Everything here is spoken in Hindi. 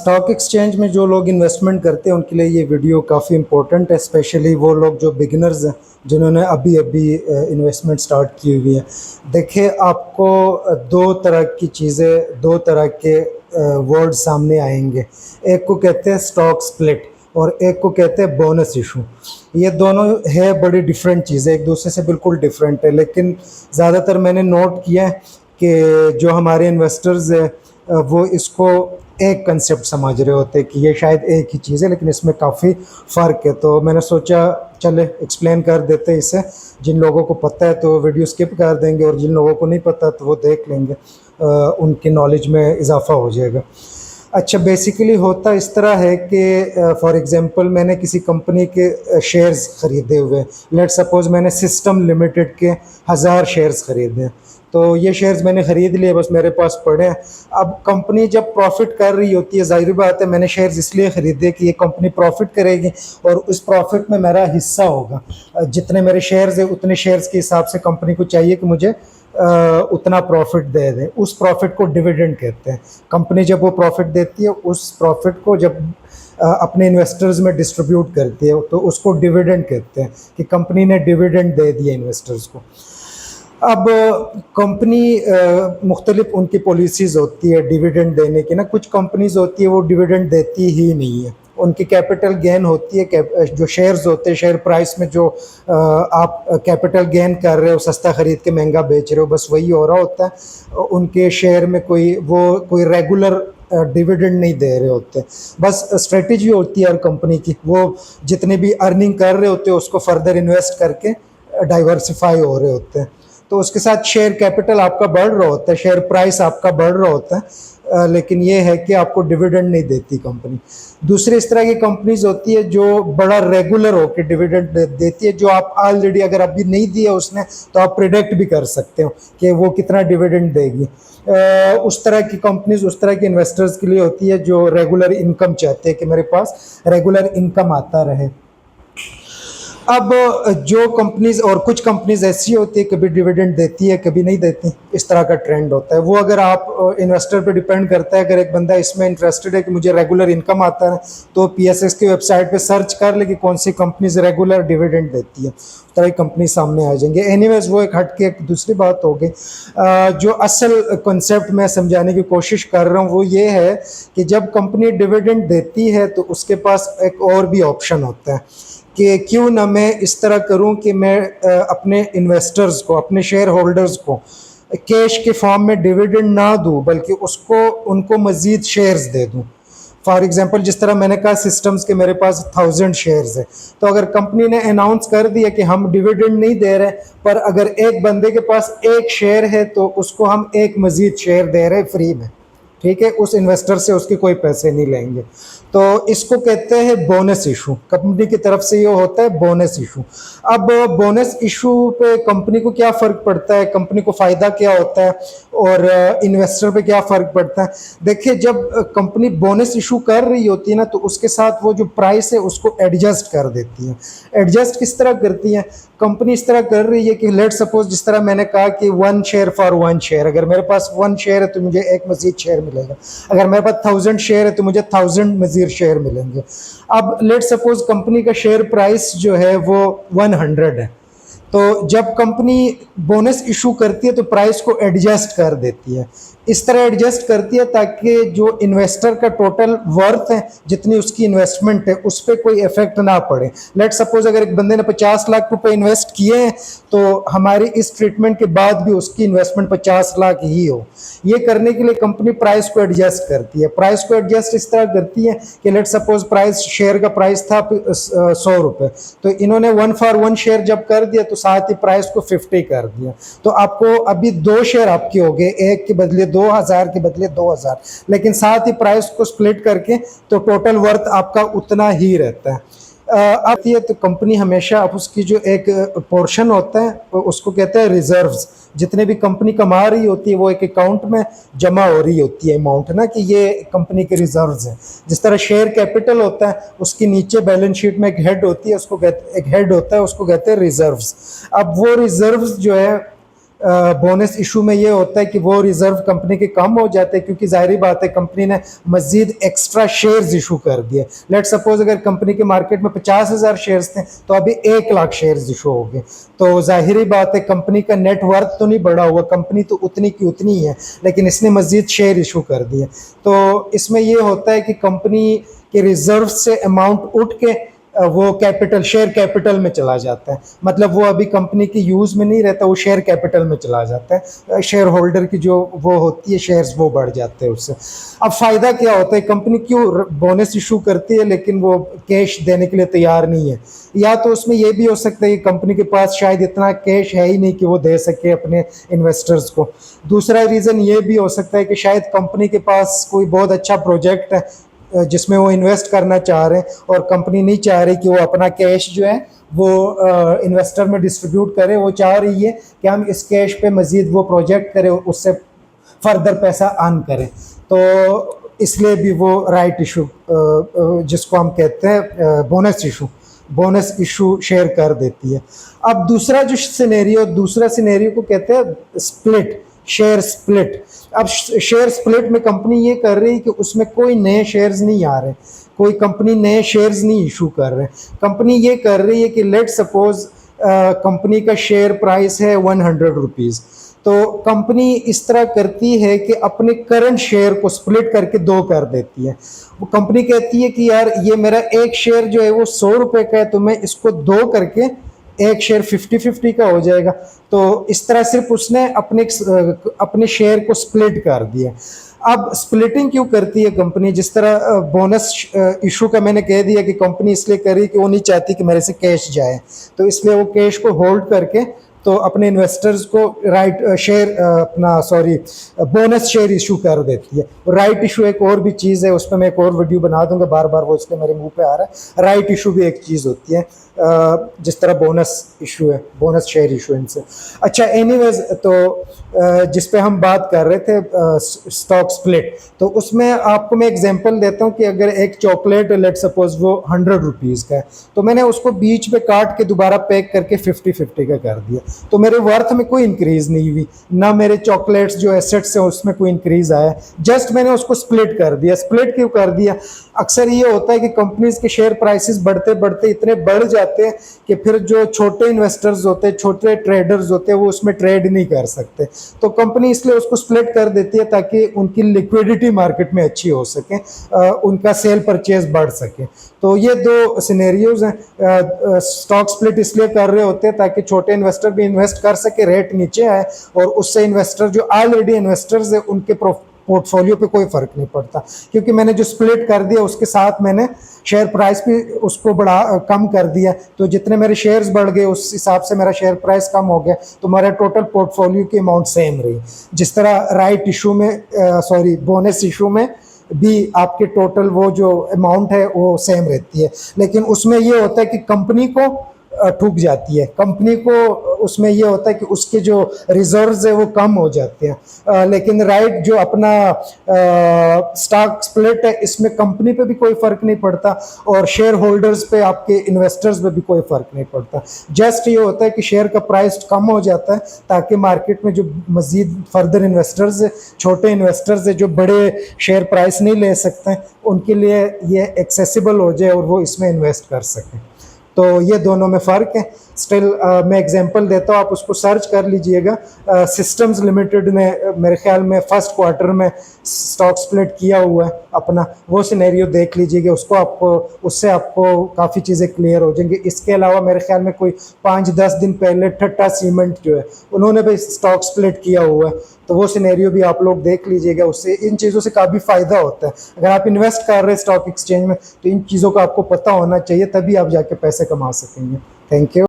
स्टॉक एक्सचेंज में जो लोग इन्वेस्टमेंट करते हैं उनके लिए ये वीडियो काफ़ी इम्पोर्टेंट है, स्पेशली वो लोग जो बिगिनर्स हैं जिन्होंने अभी अभी इन्वेस्टमेंट स्टार्ट की हुई है। देखिए, आपको दो तरह की चीज़ें, दो तरह के वर्ड सामने आएंगे। एक को कहते हैं स्टॉक स्प्लिट और एक को कहते हैं बोनस इशू। ये दोनों है बड़ी डिफरेंट चीज़ें, एक दूसरे से बिल्कुल डिफरेंट है, लेकिन ज़्यादातर मैंने नोट किया है कि जो हमारे इन्वेस्टर्स हैं वो इसको एक कंसेप्ट समझ रहे होते कि ये शायद एक ही चीज़ है, लेकिन इसमें काफ़ी फ़र्क है। तो मैंने सोचा चले एक्सप्लेन कर देते इसे। जिन लोगों को पता है तो वीडियो स्किप कर देंगे और जिन लोगों को नहीं पता तो वो देख लेंगे, उनकी नॉलेज में इजाफा हो जाएगा। अच्छा, बेसिकली होता इस तरह है कि फॉर एग्जांपल मैंने किसी कंपनी के शेयर्स ख़रीदे हुए। लेट्स सपोज़ मैंने सिस्टम लिमिटेड के 1000 शेयर्स ख़रीदे हैं, तो ये शेयर्स मैंने ख़रीद लिए, बस मेरे पास पड़े हैं। अब कंपनी जब प्रॉफिट कर रही होती है, ज़ाहिर बात है मैंने शेयर्स इसलिए ख़रीदे कि ये कंपनी प्रॉफिट करेगी और उस प्रॉफिट में मेरा हिस्सा होगा। जितने मेरे शेयर्स हैं उतने शेयर्स के हिसाब से कंपनी को चाहिए कि मुझे उतना प्रॉफिट दे दें। उस प्रॉफिट को डिविडेंड कहते हैं। कंपनी जब वो प्रॉफिट देती है, उस प्रॉफिट को जब अपने इन्वेस्टर्स में डिस्ट्रीब्यूट करती है तो उसको डिविडेंड कहते हैं कि कंपनी ने डिविडेंड दे दिया इन्वेस्टर्स को। अब कंपनी मुख्तलिफ उनकी पॉलिसीज़ होती है डिविडेंड देने की ना। कुछ कंपनीज होती है वो डिविडेंड देती ही नहीं है, उनकी कैपिटल गेन होती है। जो शेयर्स होते हैं, शेयर प्राइस में जो आप कैपिटल गेन कर रहे हो, सस्ता ख़रीद के महंगा बेच रहे हो, बस वही हो रहा होता है। उनके शेयर में कोई रेगुलर डिविडेंड नहीं दे रहे होते। बस स्ट्रेटजी होती है हर कंपनी की, वो जितने भी अर्निंग कर रहे होते हैं उसको फर्दर इन्वेस्ट करके डाइवर्सिफाई हो रहे होते हैं। तो उसके साथ शेयर कैपिटल आपका बढ़ रहा होता है, शेयर प्राइस आपका बढ़ रहा होता है, लेकिन ये है कि आपको डिविडेंड नहीं देती कंपनी। दूसरी इस तरह की कंपनीज होती है जो बड़ा रेगुलर होकर डिविडेंड देती है, जो आप ऑलरेडी अगर अभी नहीं दिया उसने तो आप प्रिडिक्ट भी कर सकते हो कि वो कितना डिविडेंड देगी। उस तरह की कंपनीज, उस तरह के इन्वेस्टर्स के लिए होती है जो रेगुलर इनकम चाहते हैं कि मेरे पास रेगुलर इनकम आता रहे। अब जो कंपनीज, और कुछ कंपनीज ऐसी होती है कभी डिविडेंड देती है कभी नहीं देती, इस तरह का ट्रेंड होता है। वो अगर आप इन्वेस्टर पे डिपेंड करता है। अगर एक बंदा इसमें इंटरेस्टेड है कि मुझे रेगुलर इनकम आता है तो पीएसएस की वेबसाइट पे सर्च कर ले कि कौन सी कंपनीज रेगुलर डिविडेंड देती है, उस तरह की कंपनी सामने आ जाएंगे। एनीवेज, वो एक हट के एक दूसरी बात हो गई। जो असल कॉन्सेप्ट मैं समझाने की कोशिश कर रहा हूँ वो ये है कि जब कंपनी डिविडेंड देती है तो उसके पास एक और भी ऑप्शन होता है कि क्यों ना मैं इस तरह करूं कि मैं अपने इन्वेस्टर्स को, अपने शेयर होल्डर्स को कैश के फॉर्म में डिविडेंड ना दूं, बल्कि उनको मज़ीद शेयर्स दे दूं। फॉर एग्जांपल, जिस तरह मैंने कहा सिस्टम्स के मेरे पास 1000 शेयर्स है, तो अगर कंपनी ने अनाउंस कर दिया कि हम डिविडेंड नहीं दे रहे, पर अगर एक बंदे के पास एक शेयर है तो उसको हम एक मज़ीद शेयर दे रहे फ्री में, ठीक है, उस इन्वेस्टर से उसके कोई पैसे नहीं लेंगे। तो इसको कहते हैं बोनस इशू। कंपनी की तरफ से ये होता है बोनस इशू। अब बोनस इशू पे कंपनी को क्या फ़र्क पड़ता है, कंपनी को फ़ायदा क्या होता है और इन्वेस्टर पे क्या फ़र्क पड़ता है? देखिए, जब कंपनी बोनस इशू कर रही होती है ना तो उसके साथ वो जो प्राइस है उसको एडजस्ट कर देती है। एडजस्ट किस तरह करती है? कंपनी इस तरह कर रही है कि लेट सपोज, जिस तरह मैंने कहा कि 1 शेयर फॉर 1 शेयर, अगर मेरे पास 1 शेयर है तो मुझे एक मजीद शेयर मिलेगा। अगर मेरे पास 1000 शेयर है तो मुझे 1000 मजीद शेयर मिलेंगे। अब लेट सपोज कंपनी का शेयर प्राइस जो है वो 100 है, तो जब कंपनी बोनस इशू करती है तो प्राइस को एडजस्ट कर देती है। इस तरह एडजस्ट करती है ताकि जो इन्वेस्टर का टोटल वर्थ है, जितनी उसकी इन्वेस्टमेंट है, उस पर कोई इफेक्ट ना पड़े। लेट सपोज अगर एक बंदे ने 50 लाख रुपए इन्वेस्ट किए हैं तो हमारी इस ट्रीटमेंट के बाद भी उसकी इन्वेस्टमेंट 50 लाख ही हो। ये करने के लिए कंपनी प्राइस को एडजस्ट करती है। प्राइस को एडजस्ट इस तरह करती है कि लेट सपोज प्राइस, शेयर का प्राइस था 100 रुपये, तो इन्होंने 1 फॉर 1 शेयर जब कर दिया तो साथ ही प्राइस को 50 कर दिया। तो आपको अभी 2 शेयर आपके हो गए, एक के बदले 2000 के बदले 2000, लेकिन साथ ही प्राइस को स्प्लिट करके तो टोटल वर्थ आपका उतना ही रहता है। अब ये तो कंपनी हमेशा अब उसकी जो एक पोर्शन होता है उसको कहते हैं रिजर्व्स। जितने भी कंपनी कमा रही होती है वो एक अकाउंट में जमा हो रही होती है अमाउंट ना, कि ये कंपनी के रिजर्व्स हैं। जिस तरह शेयर कैपिटल होता है उसके नीचे बैलेंस शीट में एक हेड होती है, उसको कहते हैं रिजर्व्स। अब वो रिजर्व्स जो है बोनस इशू में ये होता है कि वो रिजर्व कंपनी के कम हो जाते हैं, क्योंकि जाहिर बात है कंपनी ने मजीद एक्स्ट्रा शेयर्स इशू कर दिए। लेट सपोज अगर कंपनी के मार्केट में 50,000 शेयर्स थे तो अभी 1 लाख शेयर्स इशू हो गए, तो जाहिर बात है कंपनी का नेट वर्थ तो नहीं बढ़ा हुआ, कंपनी तो उतनी की उतनी ही है, लेकिन इसने मजीद शेयर इशू कर दिए। तो इसमें ये होता है कि कंपनी के रिजर्व से अमाउंट उठ के वो कैपिटल, शेयर कैपिटल में चला जाता है, मतलब वो अभी कंपनी की यूज़ में नहीं रहता, वो शेयर कैपिटल में चला जाता है। शेयर होल्डर की जो वो होती है शेयर्स, वो बढ़ जाते हैं उससे। अब फ़ायदा क्या होता है, कंपनी क्यों बोनस इशू करती है लेकिन वो कैश देने के लिए तैयार नहीं है? या तो उसमें ये भी हो सकता है कि कंपनी के पास शायद इतना कैश है ही नहीं कि वो दे सके अपने इन्वेस्टर्स को। दूसरा रीज़न ये भी हो सकता है कि शायद कंपनी के पास कोई बहुत अच्छा प्रोजेक्ट है जिसमें वो इन्वेस्ट करना चाह रहे हैं, और कंपनी नहीं चाह रही कि वो अपना कैश जो है वो इन्वेस्टर में डिस्ट्रीब्यूट करे। वो चाह रही है कि हम इस कैश पे मज़ीद वो प्रोजेक्ट करें, उससे फर्दर पैसा अर्न करें। तो इसलिए भी वो राइट इशू, जिसको हम कहते हैं बोनस इशू शेयर कर देती है। अब दूसरा सिनेरियो को कहते हैं स्प्लिट, शेयर स्प्लिट। अब शेयर स्प्लिट में कंपनी ये कर रही है कि उसमें कोई नए शेयर्स नहीं आ रहे, कोई कंपनी नए शेयर्स नहीं इशू कर रहे। कंपनी ये कर रही है कि लेट सपोज कंपनी का शेयर प्राइस है 100 रुपीज़, तो कंपनी इस तरह करती है कि अपने करंट शेयर को स्प्लिट करके 2 कर देती है। वो कंपनी कहती है कि यार ये मेरा एक शेयर जो है वो 100 रुपये का है, तो मैं इसको 2 करके एक शेयर 50-50 का हो जाएगा। तो इस तरह सिर्फ उसने अपने शेयर को स्प्लिट कर दिया। अब स्प्लिटिंग क्यों करती है कंपनी? जिस तरह बोनस इशू का मैंने कह दिया कि कंपनी इसलिए करी कि वो नहीं चाहती कि मेरे से कैश जाए, तो इसलिए वो कैश को होल्ड करके तो अपने इन्वेस्टर्स को बोनस शेयर इशू कर देती है। राइट इशू एक और भी चीज़ है, उस पर मैं एक और वीडियो बना दूंगा, बार बार वो इसलिए मेरे मुंह पे आ रहा है। राइट इशू भी एक चीज़ होती है जिस तरह बोनस इशू है, बोनस शेयर इशू इनसे। अच्छा, एनीवेज, तो जिस पे हम बात कर रहे थे स्टॉक स्प्लिट, तो उसमें आपको मैं एग्जांपल देता हूँ कि अगर एक चॉकलेट लेट सपोज वो 100 रुपीज़ का है, तो मैंने उसको बीच में काट के दोबारा पैक करके 50-50 का कर दिया, तो मेरे वर्थ में कोई इंक्रीज़ नहीं हुई, ना मेरे चॉकलेट्स जो एसेट्स हैं उसमें कोई इंक्रीज़ आया, जस्ट मैंने उसको स्प्लिट कर दिया। स्प्लिट क्यों कर दिया? अक्सर ये होता है कि कंपनीज के शेयर प्राइसेस बढ़ते बढ़ते इतने बढ़ जाते हैं कि फिर जो छोटे इन्वेस्टर्स होते हैं, छोटे ट्रेडर्स होते हैं, वो उसमें ट्रेड नहीं कर सकते, तो कंपनी इसलिए उसको स्प्लिट कर देती है ताकि उनकी लिक्विडिटी मार्केट में अच्छी हो सके, उनका सेल परचेज बढ़ सके। तो ये 2 सिनेरियोज हैं। स्टॉक स्प्लिट इसलिए कर रहे होते हैं ताकि छोटे इन्वेस्टर भी इन्वेस्ट कर सके, रेट नीचे आए, और उससे इन्वेस्टर जो ऑलरेडी इन्वेस्टर्स है उनके पोर्टफोलियो पे कोई फर्क नहीं पड़ता, क्योंकि मैंने जो स्प्लिट कर दिया उसके साथ मैंने शेयर प्राइस भी उसको कम कर दिया, तो जितने मेरे शेयर्स बढ़ गए उस हिसाब से मेरा शेयर प्राइस कम हो गया, तो मेरा टोटल पोर्टफोलियो की अमाउंट सेम रही। जिस तरह बोनस इशू में भी आपके टोटल वो जो अमाउंट है वो सेम रहती है, लेकिन उसमें ये होता है कि कंपनी को ठुक जाती है, कंपनी को उसमें ये होता है कि उसके जो रिजर्व्स है वो कम हो जाते हैं। लेकिन राइट जो अपना स्टॉक स्प्लिट है, इसमें कंपनी पे भी कोई फर्क नहीं पड़ता और शेयर होल्डर्स पे, आपके इन्वेस्टर्स पे भी कोई फर्क नहीं पड़ता। जस्ट ये होता है कि शेयर का प्राइस कम हो जाता है ताकि मार्केट में जो मजीद फर्दर इन्वेस्टर्स है, छोटे इन्वेस्टर्स है जो बड़े शेयर प्राइस नहीं ले सकते, उनके लिए ये एक्सेसिबल हो जाए और वो इसमें इन्वेस्ट कर सकें। तो ये दोनों में फ़र्क है। स्टिल मैं एग्जांपल देता हूँ, आप उसको सर्च कर लीजिएगा। सिस्टम्स लिमिटेड ने मेरे ख्याल में फर्स्ट क्वार्टर में स्टॉक स्प्लिट किया हुआ है अपना, वो सिनेरियो देख लीजिएगा, उससे आपको काफ़ी चीज़ें क्लियर हो जाएंगी। इसके अलावा मेरे ख्याल में कोई 5-10 दिन पहले टाटा सीमेंट जो है उन्होंने भी स्टॉक स्प्लिट किया हुआ है, तो वो सिनेरियो भी आप लोग देख लीजिएगा। उससे इन चीज़ों से काफ़ी फ़ायदा होता है। अगर आप इन्वेस्ट कर रहे हैं स्टॉक एक्सचेंज में तो इन चीज़ों का आपको पता होना चाहिए, तभी आप जाके पैसे कमा सकेंगे। Thank you.